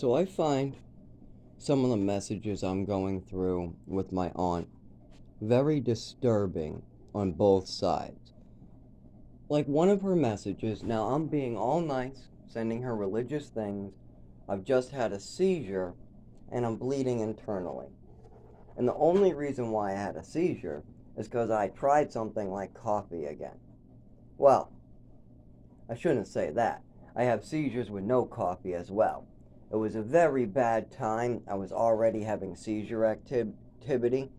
So I find some of the messages I'm going through with my aunt very disturbing on both sides. Like one of her messages, now I'm being all nice, sending her religious things. I've just had a seizure and I'm bleeding internally. And the only reason why I had a seizure is because I tried something like coffee again. Well, I shouldn't say that. I have seizures with no coffee as well. It was a very bad time. I was already having seizure activity,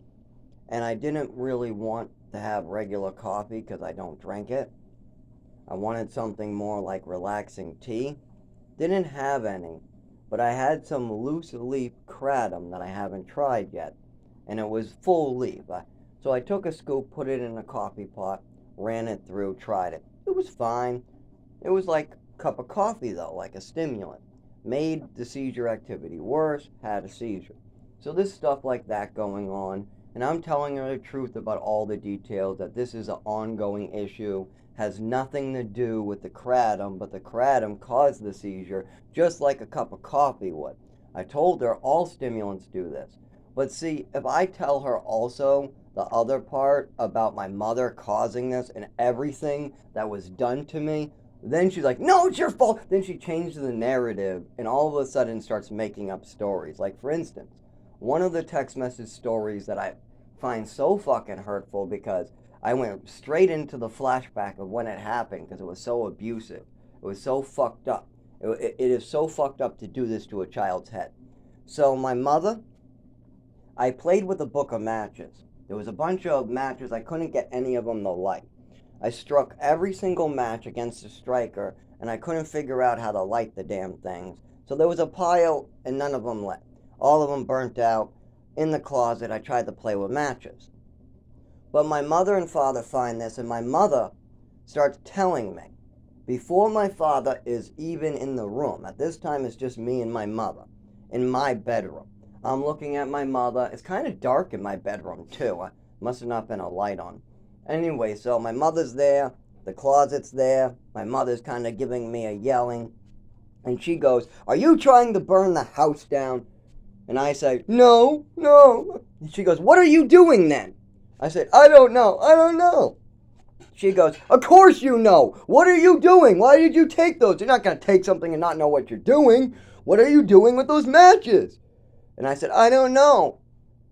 and I didn't really want to have regular coffee because I don't drink it. I wanted something more like relaxing tea. Didn't have any, but I had some loose leaf kratom that I haven't tried yet, and it was full leaf. So I took a scoop, put it in a coffee pot, ran it through, tried it. It was fine. It was like a cup of coffee though, like a stimulant. Made the seizure activity worse, had a seizure. So there's stuff like that going on, and I'm telling her the truth about all the details, that this is an ongoing issue, has nothing to do with the kratom, but the kratom caused the seizure, just like a cup of coffee would. I told her all stimulants do this. But see, if I tell her also the other part about my mother causing this and everything that was done to me, then she's like, no, it's your fault. Then she changes the narrative and all of a sudden starts making up stories. Like, for instance, one of the text message stories that I find so fucking hurtful because I went straight into the flashback of when it happened because it was so abusive. It was so fucked up. It is so fucked up to do this to a child's head. So, my mother, I played with a book of matches. There was a bunch of matches. I couldn't get any of them to light. I struck every single match against the striker, and I couldn't figure out how to light the damn things. So there was a pile, and none of them lit. All of them burnt out. In the closet, I tried to play with matches. But my mother and father find this, and my mother starts telling me, before my father is even in the room, at this time it's just me and my mother, in my bedroom. I'm looking at my mother. It's kind of dark in my bedroom, too. Must have not been a light on. Anyway, so my mother's there, the closet's there, my mother's kind of giving me a yelling, and she goes, are you trying to burn the house down? And I say, no, no. And she goes, what are you doing then? I said, I don't know. She goes, of course you know. What are you doing? Why did you take those? You're not going to take something and not know what you're doing. What are you doing with those matches? And I said, I don't know.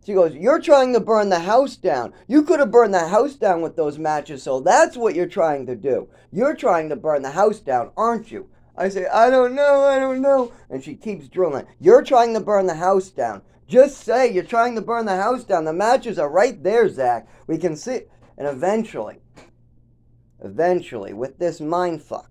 She goes, you're trying to burn the house down. You could have burned the house down with those matches, so that's what you're trying to do. You're trying to burn the house down, aren't you? I say, I don't know. And she keeps drilling. You're trying to burn the house down. Just say you're trying to burn the house down. The matches are right there, Zach. We can see. And eventually, with this mindfuck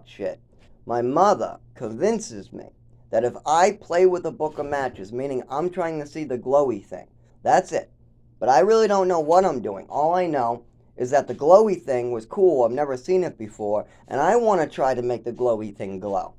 shit, my mother convinces me that if I play with a book of matches, meaning I'm trying to see the glowy thing, that's it. But I really don't know what I'm doing. All I know is that the glowy thing was cool. I've never seen it before, and I want to try to make the glowy thing glow.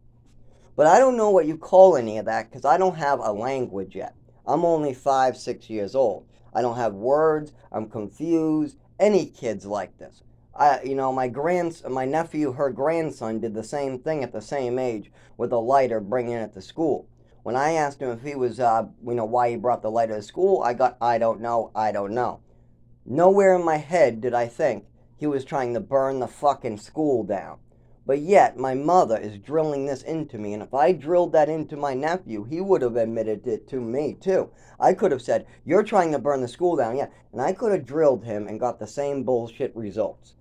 But I don't know what you call any of that because I don't have a language yet. I'm only 5, 6 years old. I don't have words. I'm confused. Any kids like this. My nephew, her grandson, did the same thing at the same age with a lighter, bringing it to school. When I asked him if he was, why he brought the lighter to school, I don't know. Nowhere in my head did I think he was trying to burn the fucking school down. But yet, my mother is drilling this into me, and if I drilled that into my nephew, he would have admitted it to me, too. I could have said, you're trying to burn the school down, yeah, and I could have drilled him and got the same bullshit results.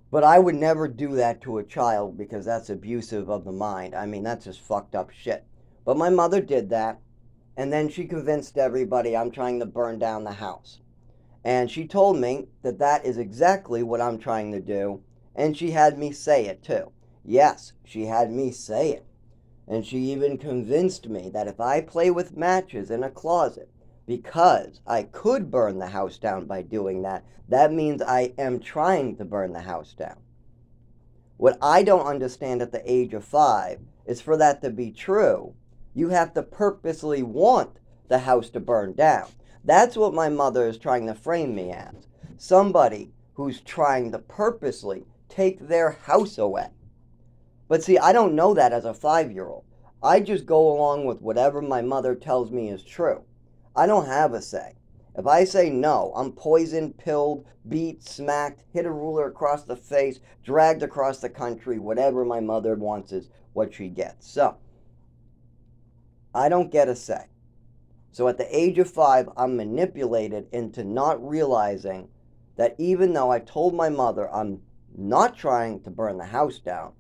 But I would never do that to a child because that's abusive of the mind. I mean, that's just fucked up shit. But my mother did that, and then she convinced everybody I'm trying to burn down the house. And she told me that that is exactly what I'm trying to do, and she had me say it too. Yes, she had me say it. And she even convinced me that if I play with matches in a closet, because I could burn the house down by doing that, that means I am trying to burn the house down. What I don't understand at the age of 5 is for that to be true, you have to purposely want the house to burn down. That's what my mother is trying to frame me as. Somebody who's trying to purposely take their house away. But see, I don't know that as a 5-year-old. I just go along with whatever my mother tells me is true. I don't have a say. If I say no, I'm poisoned, pilled, beat, smacked, hit a ruler across the face, dragged across the country. Whatever my mother wants is what she gets. So, I don't get a say. So at the age of 5, I'm manipulated into not realizing that even though I told my mother I'm not trying to burn the house down,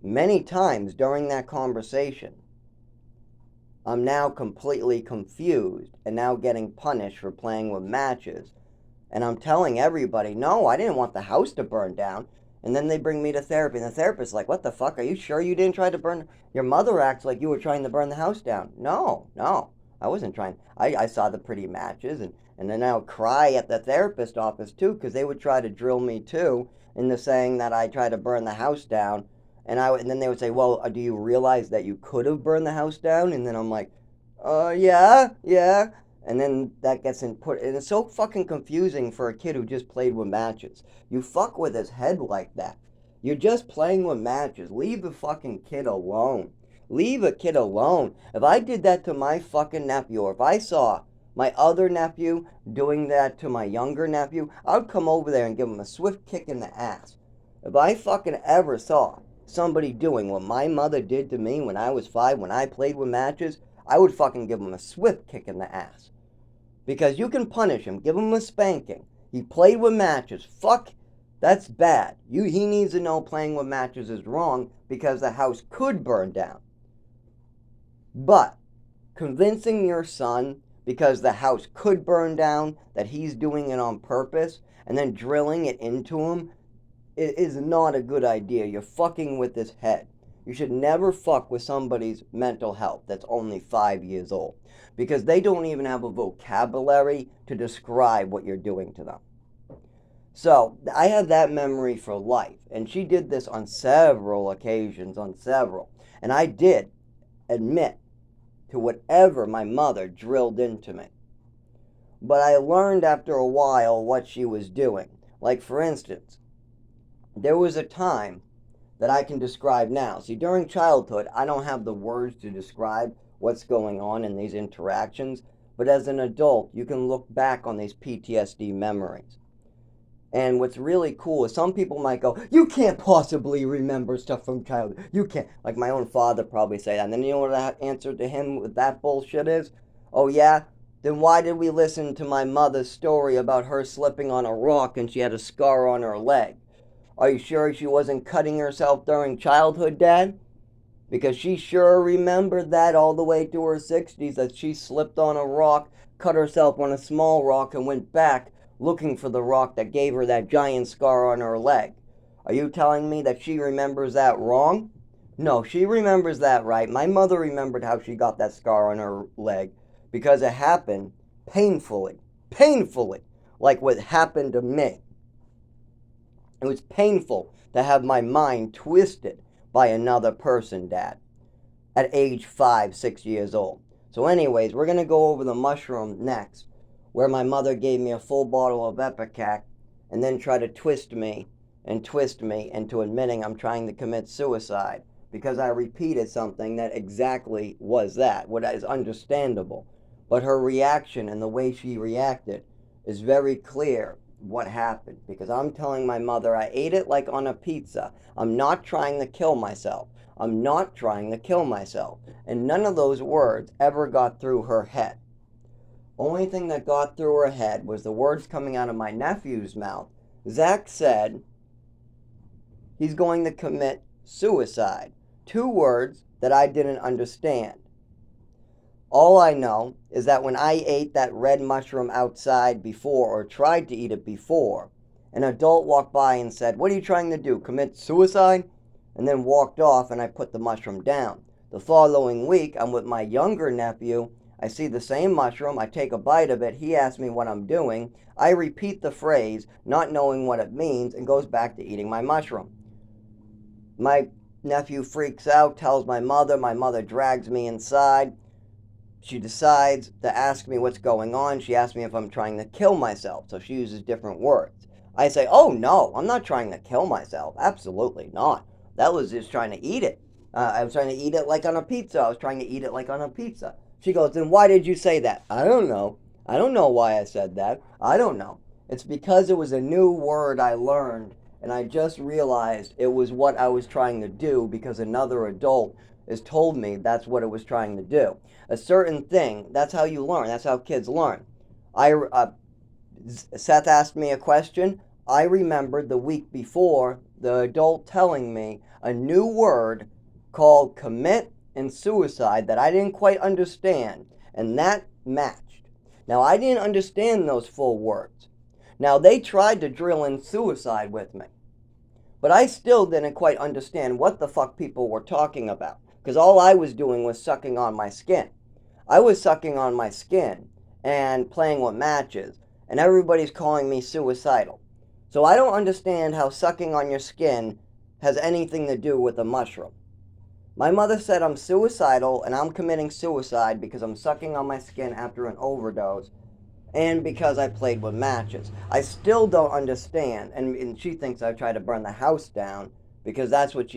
many times during that conversation, I'm now completely confused and now getting punished for playing with matches. And I'm telling everybody, no, I didn't want the house to burn down. And then they bring me to therapy, and the therapist's like, what the fuck? Are you sure you didn't try to burn? Your mother acts like you were trying to burn the house down. No, no, I wasn't trying. I saw the pretty matches, and then I would cry at the therapist office too, because they would try to drill me too into saying that I tried to burn the house down. And then they would say, well, do you realize that you could have burned the house down? And then I'm like, yeah, yeah. And then that gets input, and it's so fucking confusing for a kid who just played with matches. You fuck with his head like that. You're just playing with matches. Leave the fucking kid alone. Leave a kid alone. If I did that to my fucking nephew, or if I saw my other nephew doing that to my younger nephew, I'd come over there and give him a swift kick in the ass. If I fucking ever saw somebody doing what my mother did to me when I was 5, when I played with matches, I would fucking give him a swift kick in the ass. Because you can punish him, give him a spanking. He played with matches. Fuck, that's bad. He needs to know playing with matches is wrong because the house could burn down. But convincing your son because the house could burn down that he's doing it on purpose and then drilling it into him is not a good idea. You're fucking with his head. You should never fuck with somebody's mental health that's only 5 years old, because they don't even have a vocabulary to describe what you're doing to them. So I have that memory for life, and she did this on several occasions, and I did admit to whatever my mother drilled into me. But I learned after a while what she was doing. Like, for instance, there was a time that I can describe now. See, during childhood, I don't have the words to describe what's going on in these interactions, but as an adult, you can look back on these PTSD memories. And what's really cool is some people might go, you can't possibly remember stuff from childhood. You can't. Like my own father probably say that. And then you know what the answer to him with that bullshit is? Oh, yeah? Then why did we listen to my mother's story about her slipping on a rock and she had a scar on her leg? Are you sure she wasn't cutting herself during childhood, Dad? Because she sure remembered that all the way to her 60s, that she slipped on a rock, cut herself on a small rock, and went back looking for the rock that gave her that giant scar on her leg. Are you telling me that she remembers that wrong? No, she remembers that right. My mother remembered how she got that scar on her leg because it happened painfully, like what happened to me. It was painful to have my mind twisted by another person, Dad, at age 5, 6 years old. So anyways, we're going to go over the mushroom next, where my mother gave me a full bottle of Ipecac and then tried to twist me into admitting I'm trying to commit suicide because I repeated something that exactly was that, what is understandable. But her reaction and the way she reacted is very clear what happened, because I'm telling my mother I ate it like on a pizza. I'm not trying to kill myself. I'm not trying to kill myself. And none of those words ever got through her head. Only thing that got through her head was the words coming out of my nephew's mouth. Zach said he's going to commit suicide. 2 words that I didn't understand. All I know is that when I ate that red mushroom outside before, or tried to eat it before, an adult walked by and said, what are you trying to do, commit suicide? And then walked off, and I put the mushroom down. The following week, I'm with my younger nephew. I see the same mushroom. I take a bite of it. He asks me what I'm doing. I repeat the phrase, not knowing what it means, and goes back to eating my mushroom. My nephew freaks out, tells my mother. My mother drags me inside. She decides to ask me what's going on. She asks me if I'm trying to kill myself, so she uses different words. I say, oh no, I'm not trying to kill myself. Absolutely not. That was just trying to eat it. I was trying to eat it like on a pizza. I was trying to eat it like on a pizza. She goes, then why did you say that? I don't know. I don't know why I said that. I don't know. It's because it was a new word I learned, and I just realized it was what I was trying to do because another adult has told me that's what it was trying to do. A certain thing, that's how you learn. That's how kids learn. Seth asked me a question. I remembered the week before the adult telling me a new word called commit and suicide that I didn't quite understand, and that matched. Now, I didn't understand those full words. Now, they tried to drill in suicide with me, but I still didn't quite understand what the fuck people were talking about, because all I was doing was sucking on my skin. I was sucking on my skin and playing with matches, and everybody's calling me suicidal. So I don't understand how sucking on your skin has anything to do with a mushroom. My mother said I'm suicidal and I'm committing suicide because I'm sucking on my skin after an overdose and because I played with matches. I still don't understand, and she thinks I tried to burn the house down because that's what she